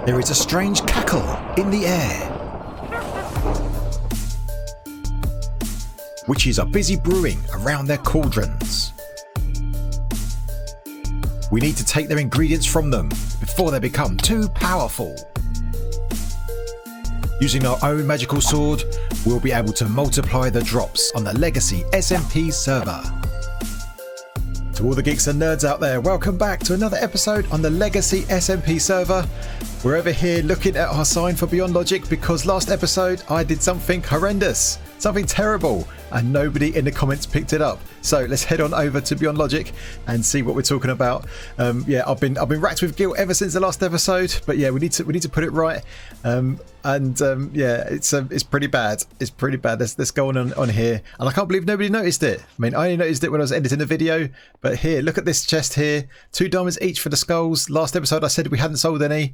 There is a strange cackle in the air. Witches are busy brewing around their cauldrons. We need to take their ingredients from them before they become too powerful. Using our own magical sword, we'll be able to multiply the drops on the Legacy SMP server. To all the geeks and nerds out there, welcome back to another episode on the Legacy SMP server. We're over here looking at our sign for Beyond Logic because last episode I did something horrendous, something terrible, and nobody in the comments picked it up. So let's head on over to Beyond Logic and see what we're talking about. I've been racked with guilt ever since the last episode, but yeah, we need to put it right. It's pretty bad. It's pretty bad. Let's go on here, and I can't believe nobody noticed it. I mean, I only noticed it when I was editing the video, but here, look at this chest here. 2 diamonds each for the skulls. Last episode I said we hadn't sold any,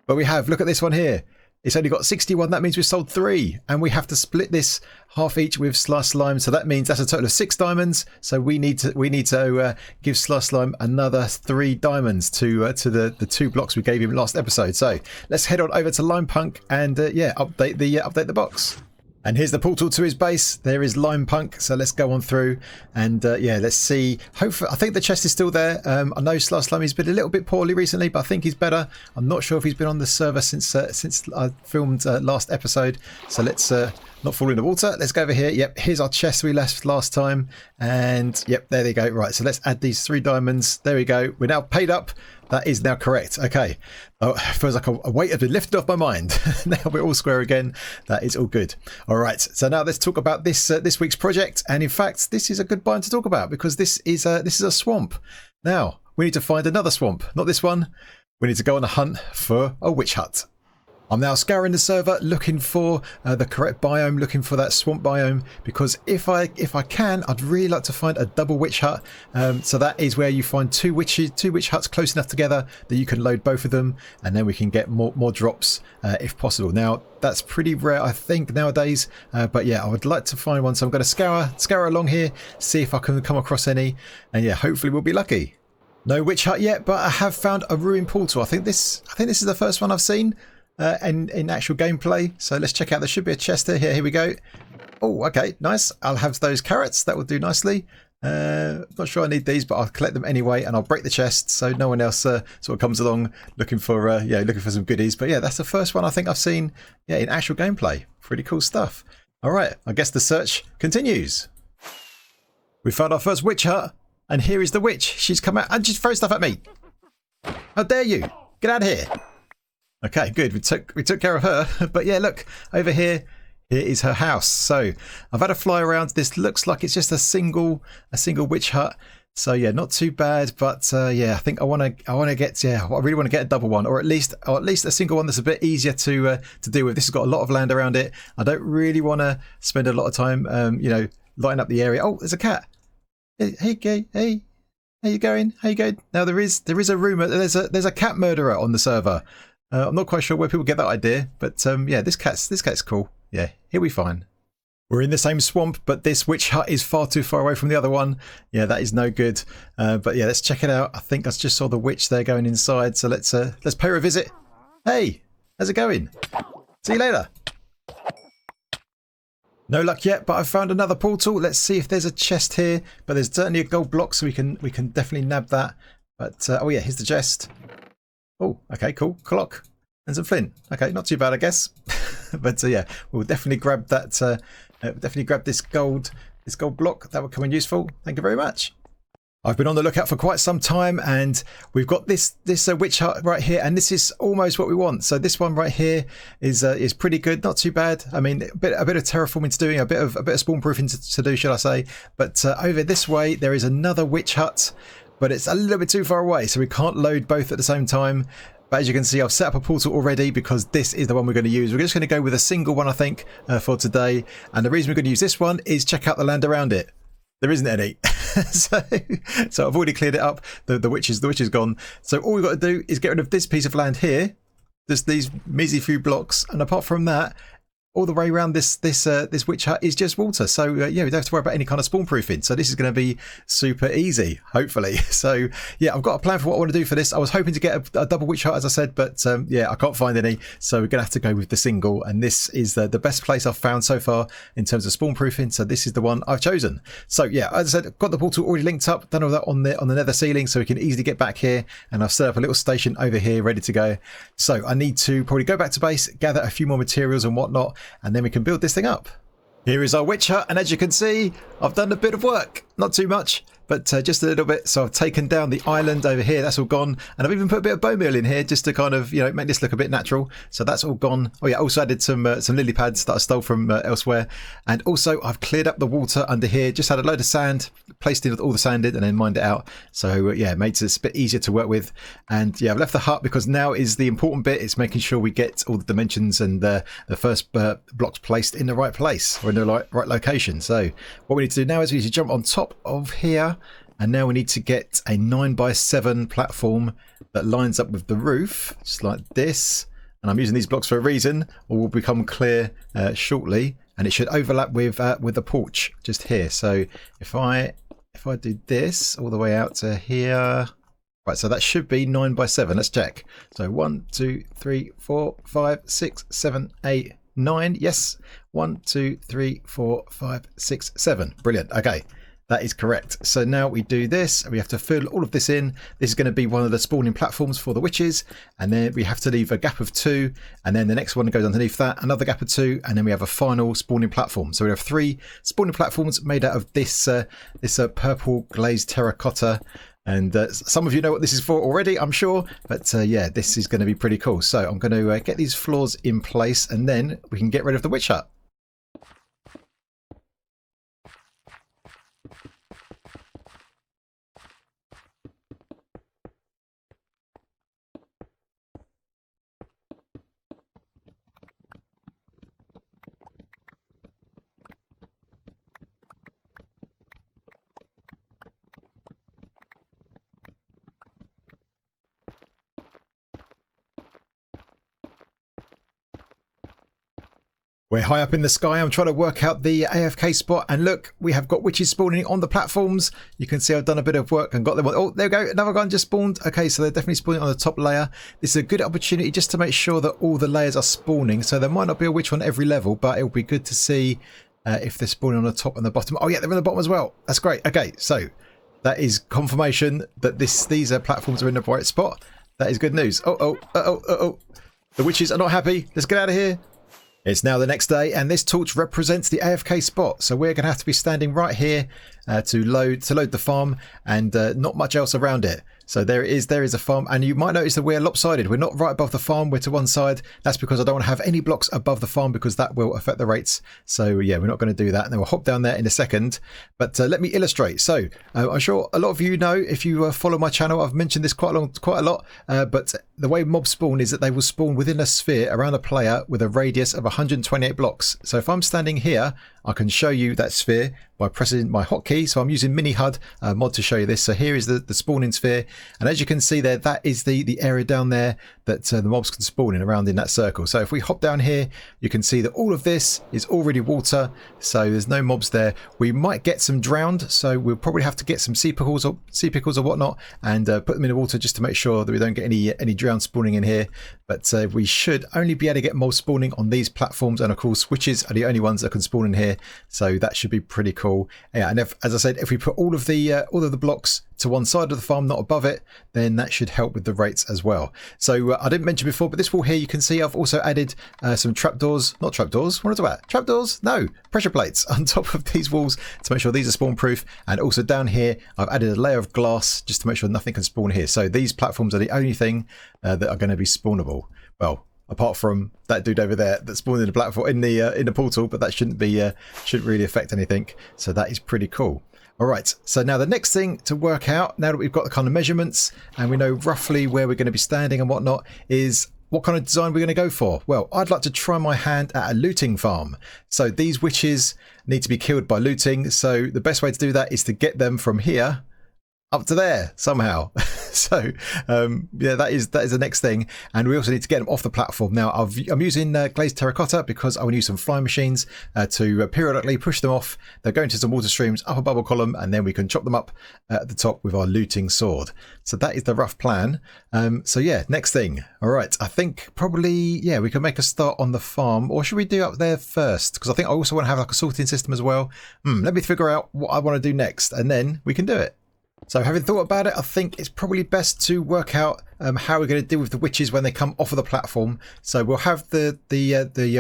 but we have. Look at this one here. It's only got 61. That means we've sold 3, and we have to split this half each with Slush Slime. So that means that's a total of 6 diamonds. So we need to give Slush Slime another 3 diamonds to the 2 blocks we gave him last episode. So let's head on over to Lime Punk and update the box. And here's the portal to his base. There is Lime Punk. So let's go on through and let's see. Hopefully, I think the chest is still there. I know Slush Slime has been a little bit poorly recently, but I think he's better. I'm not sure if he's been on the server since I filmed last episode. So let's not fall in the water. Let's go over here. Yep, here's our chest we left last time. And yep, there they go. Right, so let's add these 3 diamonds. There we go. We're now paid up. That is now correct. Okay. Oh, feels like a weight has been lifted off my mind. Now we're all square again. That is all good. All right. So now let's talk about this week's project. And in fact, this is a good biome to talk about because this is a swamp. Now we need to find another swamp. Not this one. We need to go on a hunt for a witch hut. I'm now scouring the server looking for the correct biome, looking for that swamp biome, because if I can, I'd really like to find a double witch hut. So that is where you find two witch huts close enough together that you can load both of them, and then we can get more drops if possible. Now that's pretty rare, I think, nowadays. But yeah, I would like to find one. So I'm going to scour along here, see if I can come across any, and yeah, hopefully we'll be lucky. No witch hut yet, but I have found a ruined portal. I think this is the first one I've seen. In actual gameplay. So let's check out. There should be a chest here. Here we go. Oh, okay, nice. I'll have those carrots. That will do nicely. Not sure I need these, but I'll collect them anyway, and I'll break the chest so no one else sort of comes along looking for some goodies. But yeah, that's the first one I think I've seen. Yeah, in actual gameplay. Pretty cool stuff. All right, I guess the search continues. We found our first witch hut, and here is the witch. She's come out and she's throwing stuff at me. How dare you? Get out of here. Okay, good. We took care of her. But yeah, look over here. Here is her house. So I've had a fly around. This looks like it's just a single witch hut. So yeah, not too bad. But yeah, I think I really want to get a double one, or at least a single one that's a bit easier to deal with. This has got a lot of land around it. I don't really want to spend a lot of time, lighting up the area. Oh, there's a cat. Hey. How you going? How you going? Now there is a rumor that there's a cat murderer on the server. I'm not quite sure where people get that idea, but yeah, this cat's cool. Yeah, he'll be fine. We're in the same swamp, but this witch hut is far too far away from the other one. Yeah, that is no good. But yeah, let's check it out. I think I just saw the witch there going inside, so let's pay her a visit. Hey, how's it going? See you later. No luck yet, but I found another portal. Let's see if there's a chest here. But there's certainly a gold block, so we can definitely nab that. But oh yeah, here's the chest. Oh, okay, cool. Clock and some flint. Okay, not too bad, I guess. But yeah, we'll definitely grab that. Definitely grab this gold block. That would come in useful. Thank you very much. I've been on the lookout for quite some time, and we've got this witch hut right here, and this is almost what we want. So this one right here is pretty good, not too bad. I mean, a bit of terraforming to do, a bit of spawn proofing to do, should I say? But over this way there is another witch hut. But it's a little bit too far away, so we can't load both at the same time. But as you can see, I've set up a portal already because this is the one we're going to use. We're just going to go with a single one, I think, for today. And the reason we're going to use this one is check out the land around it. There isn't any. so I've already cleared it up. The witch is gone. So all we've got to do is get rid of this piece of land here. Just these measly few blocks. And apart from that, all the way around this witch hut is just water. So yeah, we don't have to worry about any kind of spawn proofing. So this is going to be super easy, hopefully. So yeah, I've got a plan for what I want to do for this. I was hoping to get a double witch hut, as I said, but yeah, I can't find any. So we're going to have to go with the single. And this is the best place I've found so far in terms of spawn proofing. So this is the one I've chosen. So yeah, as I said, I've got the portal already linked up, done all that on the nether ceiling, so we can easily get back here. And I've set up a little station over here ready to go. So I need to probably go back to base, gather a few more materials and whatnot, and then we can build this thing up. Here is our witch hut, and as you can see, I've done a bit of work. Not too much, but just a little bit. So I've taken down the island over here. That's all gone. And I've even put a bit of bone meal in here just to kind of, you know, make this look a bit natural. So that's all gone. Oh yeah, also added some lily pads that I stole from elsewhere. And also I've cleared up the water under here. Just had a load of sand, placed in all the sand in, and then mined it out. So yeah, it makes it a bit easier to work with. And yeah, I've left the hut because now is the important bit. It's making sure we get all the dimensions and the first blocks placed in the right place or in the right location. So what we need to do now is we need to jump on top of here. And now we need to get a 9x7 platform that lines up with the roof, just like this. And I'm using these blocks for a reason, or will become clear shortly. And it should overlap with the porch just here. So if I do this all the way out to here, right? So that should be 9x7. Let's check. So 1, 2, 3, 4, 5, 6, 7, 8, 9. Yes, 1, 2, 3, 4, 5, 6, 7. Brilliant. Okay. That is correct. So now we do this, we have to fill all of this in. This is going to be one of the spawning platforms for the witches, and then we have to leave a gap of 2, and then the next one goes underneath that, another gap of 2, and then we have a final spawning platform. So we have 3 spawning platforms made out of this purple glazed terracotta. And some of you know what this is for already, I'm sure. But yeah, this is going to be pretty cool. So I'm going to get these floors in place, and then we can get rid of the witch hut. We're high up in the sky. I'm trying to work out the AFK spot, and look, we have got witches spawning on the platforms. You can see I've done a bit of work and got them. Oh, there we go. Another one just spawned. Okay, so they're definitely spawning on the top layer. This is a good opportunity just to make sure that all the layers are spawning. So there might not be a witch on every level, but it'll be good to see if they're spawning on the top and the bottom. Oh yeah, they're on the bottom as well. That's great. Okay, so that is confirmation that these platforms are in the right spot. That is good news. The witches are not happy. Let's get out of here. It's now the next day, and this torch represents the AFK spot. So we're going to have to be standing right here to load the farm, and not much else around it. So there it is. There is a farm, and you might notice that we're lopsided. We're not right above the farm. We're to one side. That's because I don't want to have any blocks above the farm, because that will affect the rates. So yeah, we're not going to do that. And then we'll hop down there in a second. But let me illustrate. So I'm sure a lot of you know, if you follow my channel, I've mentioned this quite a lot. But the way mobs spawn is that they will spawn within a sphere around a player with a radius of 128 blocks. So if I'm standing here, I can show you that sphere by pressing my hotkey. So I'm using Mini HUD mod to show you this. So here is the spawning sphere, and as you can see there, that is the area down there that the mobs can spawn in around in that circle. So if we hop down here, you can see that all of this is already water, so there's no mobs there. We might get some drowned, so we'll probably have to get some sea pickles or whatnot and put them in the water just to make sure that we don't get any drowned spawning in here. But we should only be able to get mobs spawning on these platforms, and of course witches are the only ones that can spawn in here, so that should be pretty cool. Yeah, and as I said, if we put all of the blocks to one side of the farm, not above it, then that should help with the rates as well. So I didn't mention before, but this wall here, you can see I've also added some trapdoors, not trapdoors, what am I talking about? Trapdoors? No, pressure plates on top of these walls to make sure these are spawn proof. And also down here, I've added a layer of glass just to make sure nothing can spawn here. So these platforms are the only thing that are going to be spawnable. Well, apart from that dude over there that spawned in the platform in the portal, but that shouldn't really affect anything. So that is pretty cool. All right, so now the next thing to work out, now that we've got the kind of measurements and we know roughly where we're going to be standing and whatnot, is what kind of design we're going to go for. Well, I'd like to try my hand at a looting farm. So these witches need to be killed by looting. So the best way to do that is to get them from here up to there somehow. So yeah, that is the next thing, and we also need to get them off the platform. Now I'm using glazed terracotta because I will use some flying machines to periodically push them off. They'll go into some water streams up a bubble column, and then we can chop them up at the top with our looting sword. So that is the rough plan. So yeah, next thing. All right, I think probably, yeah, we can make a start on the farm, or should we do up there first? Because I think I also want to have like a sorting system as well. Let me figure out what I want to do next, and then we can do it. So having thought about it, I think it's probably best to work out how we're going to deal with the witches when they come off of the platform. So we'll have the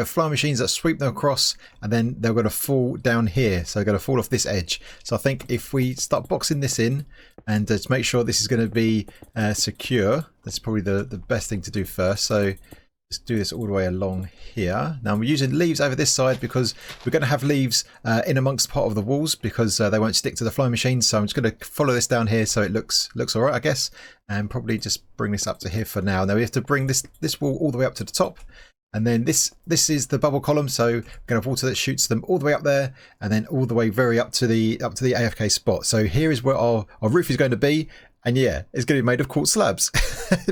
flying machines that sweep them across, and then they're going to fall down here. So they're going to fall off this edge. So I think if we start boxing this in and to make sure this is going to be secure, that's probably the best thing to do first. So let's do this all the way along here. Now I'm using leaves over this side because we're going to have leaves in amongst part of the walls because they won't stick to the flying machines. So I'm just going to follow this down here so it looks all right, I guess, and probably just bring this up to here for now. Now we have to bring this wall all the way up to the top, and then this is the bubble column. So we're going to have water that shoots them all the way up there, and then all the way very up to the AFK spot. So here is where our roof is going to be. And yeah, it's going to be made of quartz slabs.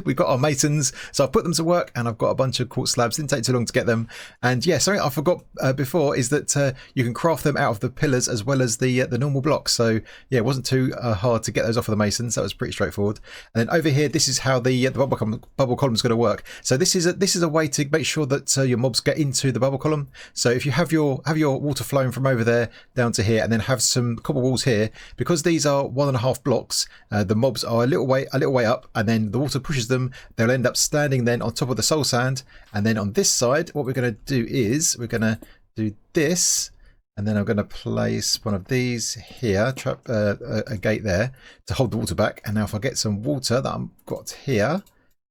We've got our masons, so I've put them to work, and I've got a bunch of quartz slabs. Didn't take too long to get them. And yeah, something I forgot before is that you can craft them out of the pillars as well as the normal blocks. So yeah, it wasn't too hard to get those off of the masons. That was pretty straightforward. And then over here, this is how the bubble column is going to work. So this is a way to make sure that your mobs get into the bubble column. So if you have your water flowing from over there down to here, and then have some cobble walls here, because these are 1.5 blocks, the mobs are a little way up, and then the water pushes them. They'll end up standing then on top of the soul sand, and then on this side what we're going to do is we're going to do this, and then I'm going to place one of these here, trap a gate there to hold the water back. And now if I get some water that I've got here,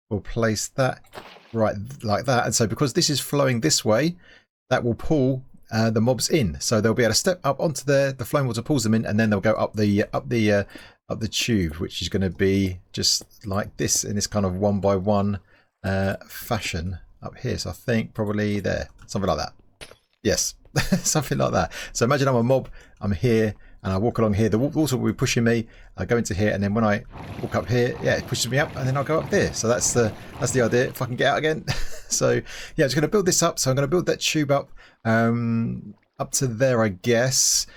we'll place that right like that. And so because this is flowing this way, that will pull the mobs in, so they'll be able to step up onto there. The flowing water pulls them in, and then they'll go up the tube, which is going to be just like this, in this kind of 1x1 fashion up here. So I think probably there, something like that. Yes, something like that. So imagine I'm a mob, I'm here, and I walk along here. The water will be pushing me. I go into here, and then when I walk up here, yeah, it pushes me up, and then I'll go up there. So that's the idea. If I can get out again. So yeah, I'm just going to build this up. So I'm going to build that tube up to there, I guess.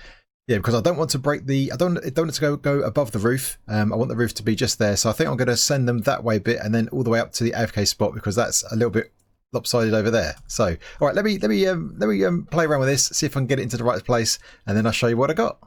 Yeah, because I don't want to break I don't want it to go above the roof. I want the roof to be just there. So I think I'm going to send them that way a bit, and then all the way up to the AFK spot, because that's a little bit lopsided over there. So all right, let me play around with this, see if I can get it into the right place, and then I'll show you what I got.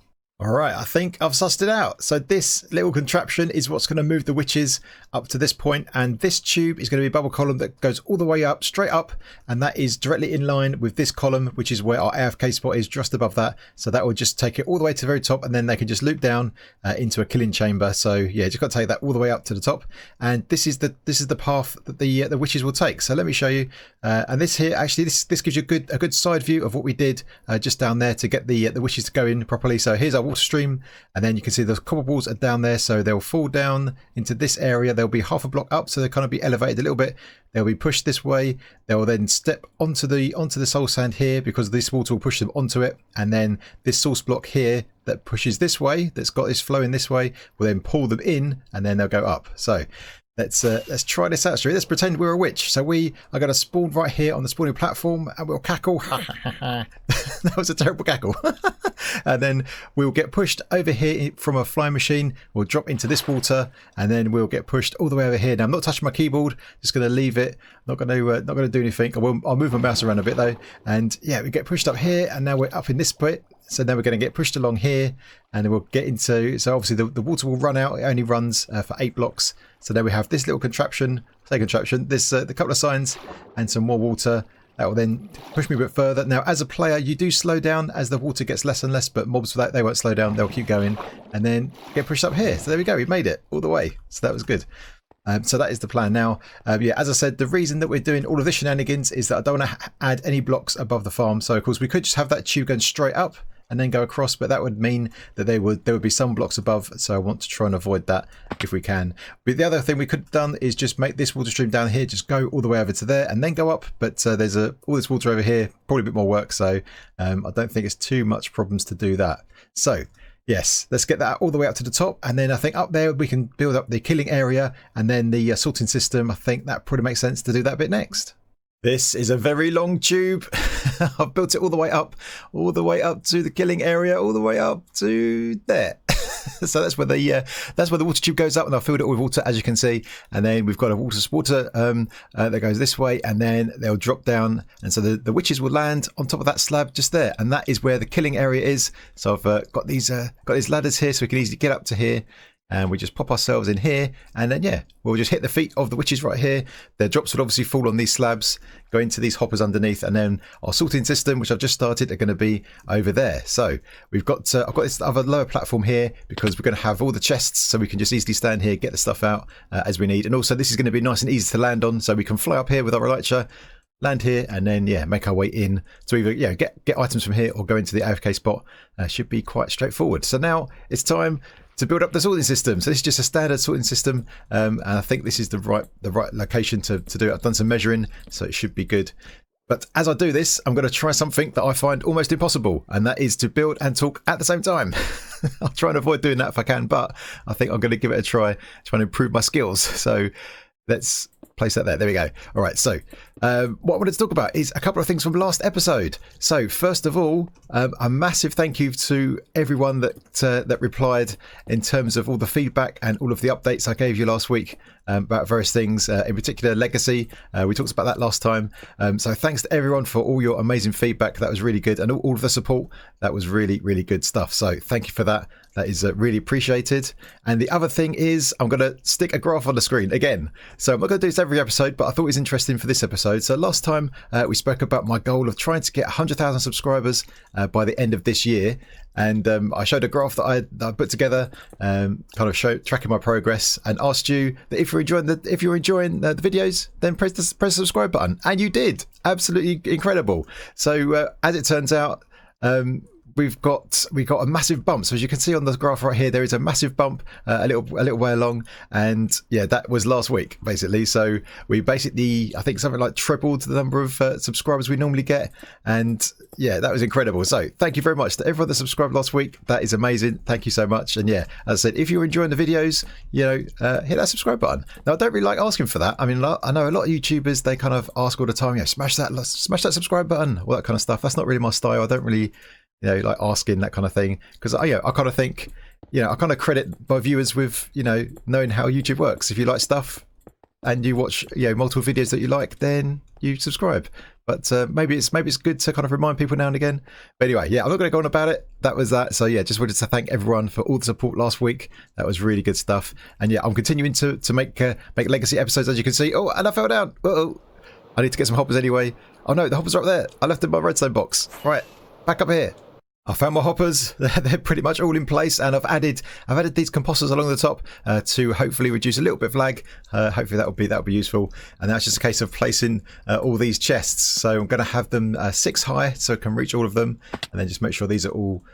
All right, I think I've sussed it out. So this little contraption is what's going to move the witches up to this point, and this tube is going to be a bubble column that goes all the way up, straight up, and that is directly in line with this column, which is where our AFK spot is, just above that. So that will just take it all the way to the very top, and then they can just loop down into a killing chamber. So yeah, just got to take that all the way up to the top, and this is the path that the witches will take. So let me show you. And this here, actually, this gives you a good side view of what we did just down there to get the witches to go in properly. So here's our water stream, and then you can see the cobble walls are down there, so they'll fall down into this area. They'll be half a block up, so they'll kind of be elevated a little bit. They'll be pushed this way. They'll then step onto the soul sand here, because this water will push them onto it, and then this source block here that pushes this way, that's got this flow in this way, will then pull them in, and then they'll go up. So let's try this out. Let's pretend we're a witch. So we are going to spawn right here on the spawning platform, and we'll cackle. That was a terrible cackle. And then we'll get pushed over here from a flying machine. We'll drop into this water, and then we'll get pushed all the way over here. Now I'm not touching my keyboard, just going to leave it. Not going to do anything. I'll move my mouse around a bit though. And yeah, we get pushed up here, and now we're up in this bit. So then we're going to get pushed along here, and then we'll get into, so obviously the water will run out. It only runs for 8 blocks. So then we have this little contraption, this the couple of signs and some more water. That will then push me a bit further. Now, as a player, you do slow down as the water gets less and less, but mobs, they won't slow down. They'll keep going, and then get pushed up here. So there we go. We made it all the way. So that was good. So that is the plan. Now, yeah, as I said, the reason that we're doing all of this shenanigans is that I don't want to add any blocks above the farm. So, of course, we could just have that tube going straight up and then go across, but that would mean that there would be some blocks above, so I want to try and avoid that if we can. But the other thing we could have done is just make this water stream down here just go all the way over to there and then go up, but there's all this water over here, probably a bit more work, so I don't think it's too much problems to do that. So Yes, let's get that all the way up to the top, and then I think up there we can build up the killing area and then the sorting system. I think that probably makes sense to do that bit next. This is a very long tube. I've built it all the way up to the killing area, all the way up to there. So that's where the water tube goes up, and I've filled it with water, as you can see. And then we've got a water that goes this way, and then they'll drop down, and so the witches will land on top of that slab just there, and that is where the killing area is. So I've got these ladders here, so we can easily get up to here. And we just pop ourselves in here, and then yeah, we'll just hit the feet of the witches right here. Their drops would obviously fall on these slabs, go into these hoppers underneath, and then our sorting system, which I've just started, are going to be over there. So we've got I've got this other lower platform here because we're going to have all the chests, so we can just easily stand here, get the stuff out as we need. And also this is going to be nice and easy to land on, so we can fly up here with our elytra, land here, and then yeah, make our way in to either get items from here or go into the AFK spot. Should be quite straightforward. So now it's time to build up the sorting system. So this is just a standard sorting system, and I think this is the right location to do it. I've done some measuring, so it should be good. But as I do this, I'm going to try something that I find almost impossible, and that is to build and talk at the same time. I'll try and avoid doing that if I can, but I think I'm going to give it a try, trying to improve my skills. So let's place that there. There we go. All right, so what I wanted to talk about is a couple of things from last episode. So first of all, a massive thank you to everyone that replied in terms of all the feedback and all of the updates I gave you last week about various things, in particular Legacy. We talked about that last time. So thanks to everyone for all your amazing feedback. That was really good, and all of the support. That was really, really good stuff. So thank you for that. That is really appreciated. And the other thing is, I'm going to stick a graph on the screen again. So I'm not going to do this every episode, but I thought it was interesting for this episode. So last time we spoke about my goal of trying to get 100,000 subscribers by the end of this year. And I showed a graph that I put together, kind of tracking my progress, and asked you that if you're enjoying the videos, then press the subscribe button, and you did. Absolutely incredible. So as it turns out, we've got a massive bump. So as you can see on the graph right here, there is a massive bump a little way along, and yeah, that was last week basically. So we basically, I think, something like tripled the number of subscribers we normally get, and yeah, that was incredible. So thank you very much to everyone that subscribed last week. That is amazing. Thank you so much. And yeah, as I said, if you're enjoying the videos, hit that subscribe button. Now I don't really like asking for that. I mean, I know a lot of YouTubers, they kind of ask all the time, smash that subscribe button, all that kind of stuff. That's not really my style. I don't really like asking that kind of thing, because I kind of think, I kind of credit my viewers with, knowing how YouTube works. If you like stuff and you watch, multiple videos that you like, then you subscribe. But maybe it's good to kind of remind people now and again. But anyway, yeah, I'm not going to go on about it. That was that. So yeah, just wanted to thank everyone for all the support last week. That was really good stuff. And yeah, I'm continuing to make Legacy episodes, as you can see. Oh, and I fell down. Uh-oh. I need to get some hoppers anyway. Oh no, the hoppers are up there. I left them in my redstone box. Right, back up here. I found my hoppers. They're pretty much all in place, and I've added these composters along the top to hopefully reduce a little bit of lag. Hopefully that'll be useful. And that's just a case of placing all these chests. So I'm going to have them 6 high, so I can reach all of them, and then just make sure these are all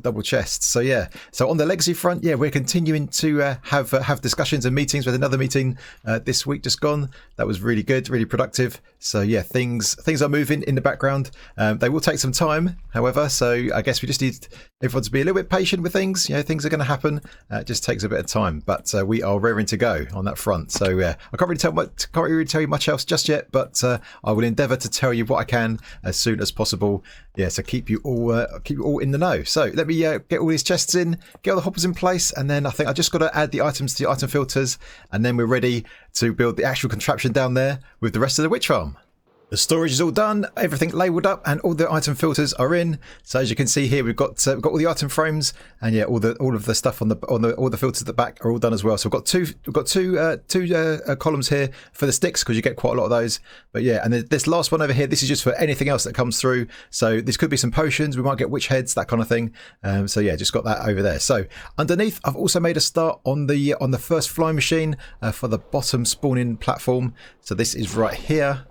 double chests. So yeah, so on the Legacy front, yeah, we're continuing to have discussions and meetings. With another meeting this week just gone. That was really good, really productive. So yeah, things are moving in the background. They will take some time, however, so I guess we just need everyone to be a little bit patient with things. Things are going to happen. It just takes a bit of time, but we are raring to go on that front. So I can't really tell you much else just yet, but I will endeavour to tell you what I can as soon as possible. Yeah, so keep you all in the know. So let me get all these chests in, get all the hoppers in place, and then I think I just got to add the items to the item filters, and then we're ready to build the actual contraption down there with the rest of the witch farm. The storage is all done, everything labelled up, and all the item filters are in. So as you can see here, we've got all the item frames, and yeah, all of the stuff on all the filters at the back are all done as well. So we've got two columns here for the sticks, because you get quite a lot of those. But yeah, and this last one over here, this is just for anything else that comes through. So this could be some potions, we might get witch heads, that kind of thing. So yeah, just got that over there. So underneath, I've also made a start on the first flying machine for the bottom spawning platform. So this is right here.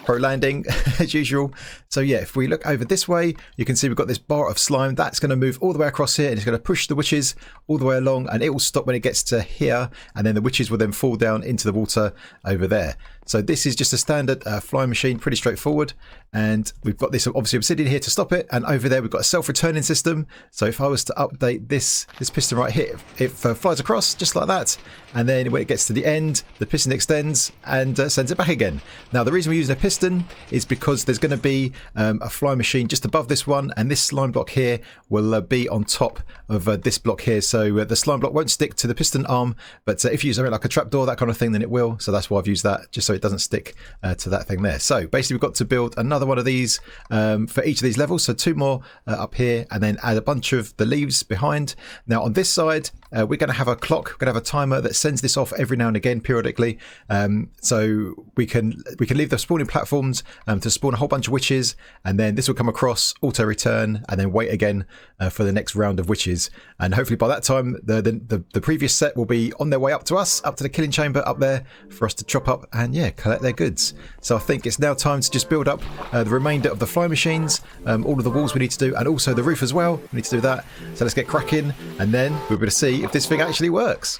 pro landing as usual. So yeah, if we look over this way, you can see we've got this bar of slime that's going to move all the way across here, and it's going to push the witches all the way along, and it will stop when it gets to here, and then the witches will then fall down into the water over there. So this is just a standard flying machine, pretty straightforward. And we've got this obviously obsidian here to stop it, and over there we've got a self-returning system. So if I was to update this piston right here, it flies across just like that, and then when it gets to the end, the piston extends and sends it back again. Now the reason we're using a piston is because there's going to be a flying machine just above this one, and this slime block here will be on top of this block here. So the slime block won't stick to the piston arm, but if you use something like a trapdoor, that kind of thing, then it will. So that's why I've used that, just so it doesn't stick to that thing there. So basically we've got to build another one of these for each of these levels. So 2 more up here, and then add a bunch of the leaves behind. Now on this side, we're going to have a clock, we're going to have a timer that sends this off every now and again periodically. So we can leave the spawning platforms to spawn a whole bunch of witches, and then this will come across, auto return, and then wait again for the next round of witches. And hopefully by that time the previous set will be on their way up to us, up to the killing chamber up there, for us to chop up and yeah, collect their goods. So I think it's now time to just build up the remainder of the fly machines, all of the walls we need to do, and also the roof as well. We need to do that. So let's get cracking, and then we're going to see if this thing actually works.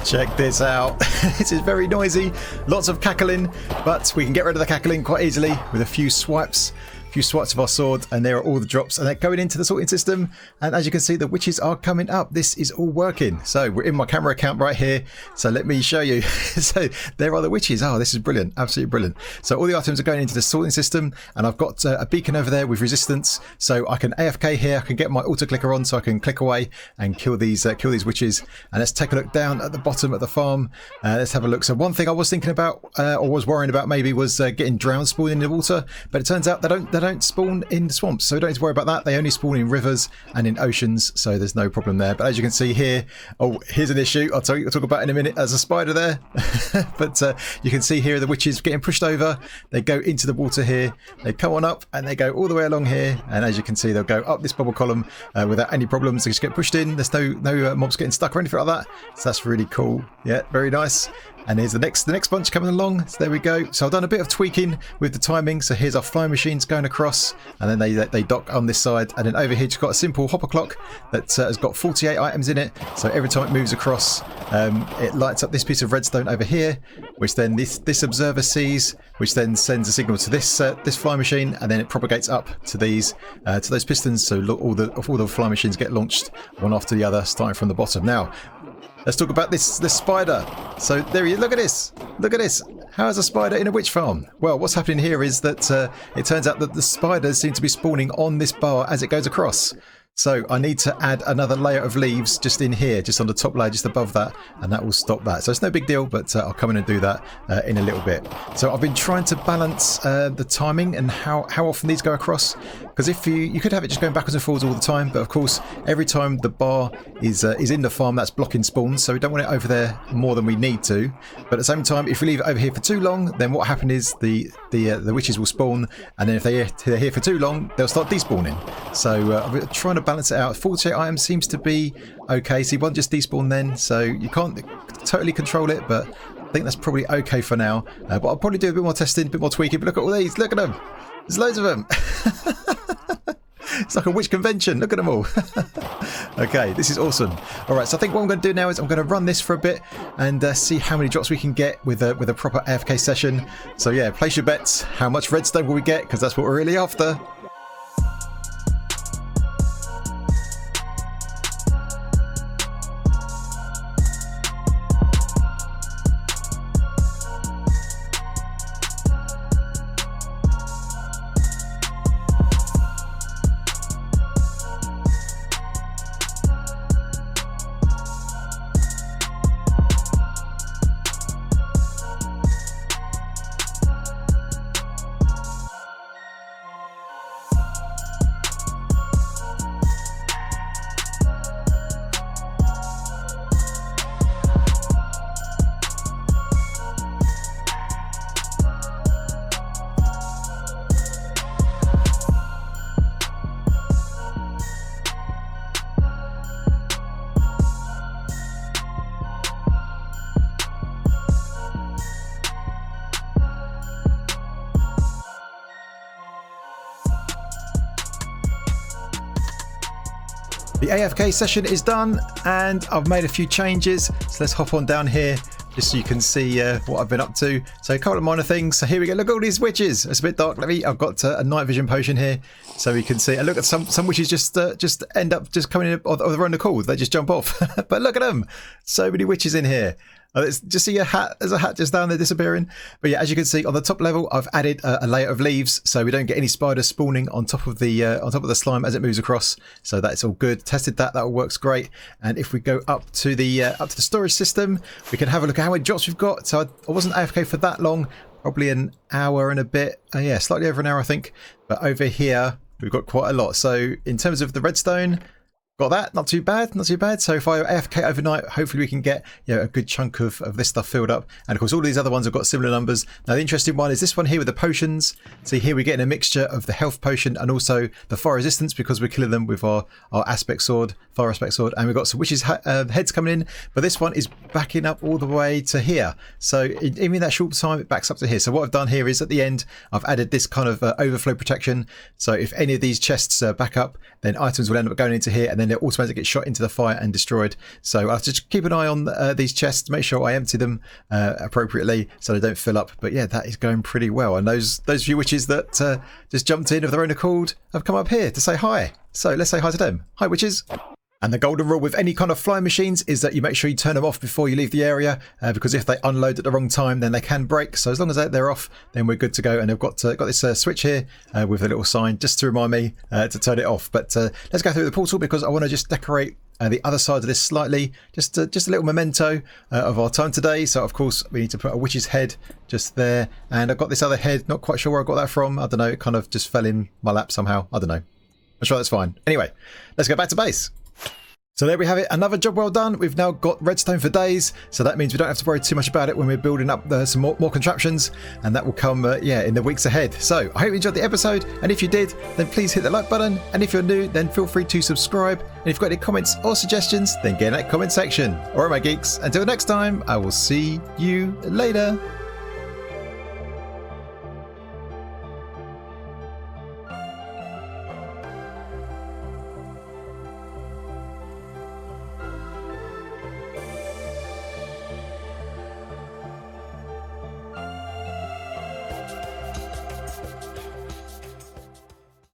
Check this out. This is very noisy, lots of cackling, but we can get rid of the cackling quite easily with a few swipes of our sword, and there are all the drops, and they're going into the sorting system. And as you can see, the witches are coming up. This is all working. So we're in my camera account right here, so let me show you. So there are the witches. Oh, this is brilliant, absolutely brilliant. So all the items are going into the sorting system, and I've got a beacon over there with resistance, so I can AFK here. I can get my auto clicker on, so I can click away and kill these witches. And let's take a look down at the bottom of the farm. Let's have a look. So one thing I was thinking about, or was worrying about maybe, was getting drowned spawning in the water, but it turns out they don't spawn in swamps, so don't need to worry about that. They only spawn in rivers and in oceans, so there's no problem there. But as you can see here, oh, here's an issue I'll talk about in a minute. There's a spider there. But you can see here the witches getting pushed over. They go into the water here, they come on up, and they go all the way along here, and as you can see, they'll go up this bubble column without any problems. They just get pushed in. There's no mobs getting stuck or anything like that, so that's really cool. Yeah, very nice. And here's the next bunch coming along. So there we go. So I've done a bit of tweaking with the timing. So here's our flying machines going across, and then they dock on this side. And then over here, just got a simple hopper clock that has got 48 items in it. So every time it moves across, it lights up this piece of redstone over here, which then this observer sees, which then sends a signal to this flying machine, and then it propagates up to those pistons. So all the flying machines get launched one after the other, starting from the bottom. Now, let's talk about this spider. So there he is. Look at this. Look at this. How is a spider in a witch farm? Well, what's happening here is that it turns out that the spiders seem to be spawning on this bar as it goes across. So I need to add another layer of leaves just in here, just on the top layer, just above that, and that will stop that. So it's no big deal, but I'll come in and do that in a little bit. So I've been trying to balance the timing and how often these go across, because if you could have it just going backwards and forwards all the time, but of course every time the bar is in the farm, that's blocking spawns, so we don't want it over there more than we need to. But at the same time, if we leave it over here for too long, then what happens is the witches will spawn, and then if they're here for too long, they'll start despawning. So I'm trying to balance it out. 48 items seems to be okay, so you won't just despawn then, so you can't totally control it, but I think that's probably okay for now. But I'll probably do a bit more testing, a bit more tweaking. But look at all these, look at them, there's loads of them. It's like a witch convention. Look at them all. Okay, this is awesome. All right, so I think what I'm going to do now is I'm going to run this for a bit and see how many drops we can get with a proper AFK session. So yeah, place your bets. How much redstone will we get? Because that's what we're really after. The AFK session is done and I've made a few changes, so let's hop on down here just so you can see what I've been up to. So a couple of minor things. So here we go. Look at all these witches. It's a bit dark. I've got a night vision potion here, so we can see. And look at some witches just end up just coming in of their own accord. They just jump off. But look at them. So many witches in here. Just see a hat. There's a hat just down there disappearing. But yeah, as you can see on the top level, I've added a layer of leaves, so we don't get any spiders spawning on top of the slime as it moves across. So that's all good. Tested that. That all works great. And if we go up to the storage system, we can have a look at how many drops we've got. So I wasn't AFK for that long, probably an hour and a bit. Yeah, slightly over an hour, I think. But over here, we've got quite a lot. So in terms of the redstone, got that, not too bad, not too bad. So if I AFK overnight, hopefully we can get a good chunk of this stuff filled up. And of course all these other ones have got similar numbers. Now the interesting one is this one here with the potions. See here we're getting a mixture of the health potion and also the fire resistance because we're killing them with our aspect sword, fire aspect sword, and we've got some witches heads coming in, but this one is backing up all the way to here. So even in that short time it backs up to here. So what I've done here is at the end I've added this kind of overflow protection. So if any of these chests back up, then items will end up going into here and then they'll automatically get shot into the fire and destroyed. So I have to just keep an eye on these chests, make sure I empty them appropriately so they don't fill up. But yeah, that is going pretty well. And those few witches that just jumped in of their own accord have come up here to say hi. So let's say hi to them. Hi witches. And the golden rule with any kind of flying machines is that you make sure you turn them off before you leave the area, because if they unload at the wrong time, then they can break. So as long as they're off, then we're good to go. And they've got this switch here with a little sign just to remind me to turn it off. But let's go through the portal because I want to just decorate the other side of this slightly, just a little memento of our time today. So of course we need to put a witch's head just there, and I've got this other head, not quite sure where I got that from. I don't know, it kind of just fell in my lap somehow. I don't know. I'm sure that's fine. Anyway, let's go back to base. So there we have it, another job well done. We've now got redstone for days, so that means we don't have to worry too much about it when we're building up some more contraptions, and that will come in the weeks ahead. So I hope you enjoyed the episode, and if you did, then please hit the like button, and if you're new, then feel free to subscribe, and if you've got any comments or suggestions, then get in that comment section. Alright my geeks, until next time, I will see you later.